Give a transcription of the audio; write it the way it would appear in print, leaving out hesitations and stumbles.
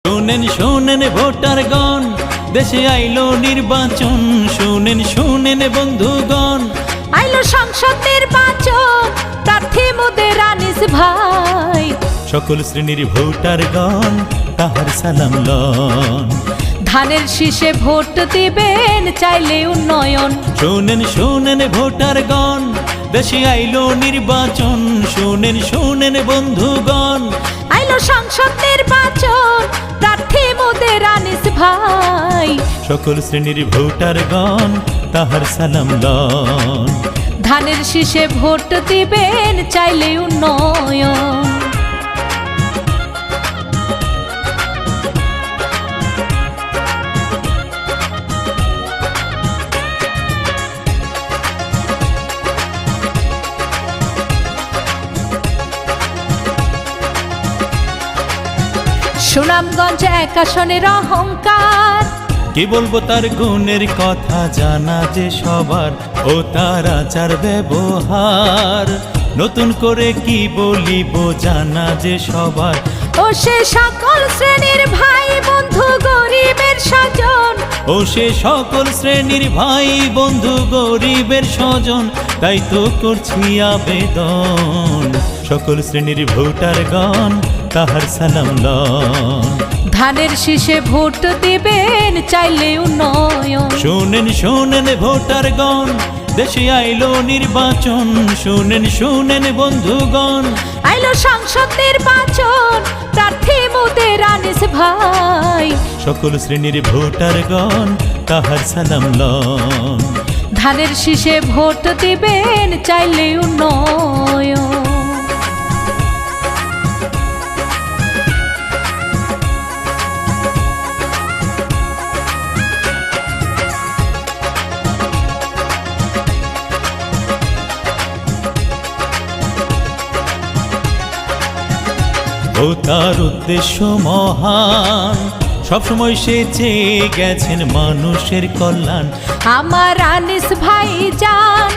শোনেন শোনেন ভোটারগণ, দেশে আইলো নির্বাচন। শোনেন শোনেন বন্ধুগণ, আইলো সংসদ নির্বাচন, প্রার্থী মোদের আনিস ভাই। সকল শ্রেণীর ভোটারগণ তাহার সালাম লন। ধানের শীষে ভোট দিবেন, চাইলে উন্নয়ন। শোনেন শোনেন ভোটারগণ, দেশে আইলো নির্বাচন। শোনেন শোনেন বন্ধুগণ, আইলো সংসদ নির্বাচন, প্রার্থী মোদের আনিস ভাই। সকল শ্রেণীর ভোটারগণ তাহার সালাম লন। ধানের শীষে ভোট দিবেন, চাইলে উন্নয়ন। সুনামগঞ্জ এক আসনের অহংকার, কি বলবো তার গুণের কথা, জানা যে সবার ও তার আচার ব্যবহার। নতুন করে কি বলিব, জানা যে সবার ও সে সকল শ্রেণীর ভাই বন্ধু গরিবের স্বজন। ও সে সকল শ্রেণীর ভাই বন্ধু গরিবের স্বজন। তাই তো করছি আবেদন, সকল শ্রেণীর ভোটারগণ তাহার সালাম লন। ধানের শীষে ভোট দিবেন, চাইলে উন্নয়ন। শোনেন শোনেন ভোটারগণ, দেশে আইলো নির্বাচন। শোনেন শোনেন বন্ধুগণ, আইলো সংসদ নির্বাচন, প্রার্থী মোদের আনিস ভাই। সকল শ্রেণীর ভোটারগণ তাহার সালাম লন। ধানের শীষে ভোট দিবেন, চাইলে উন্নয়ন। ও তার উদ্দেশ্য মহান, সবসময় সে চেয়ে গেছেন মানুষের কল্যাণ। আমার আনিস ভাই যান,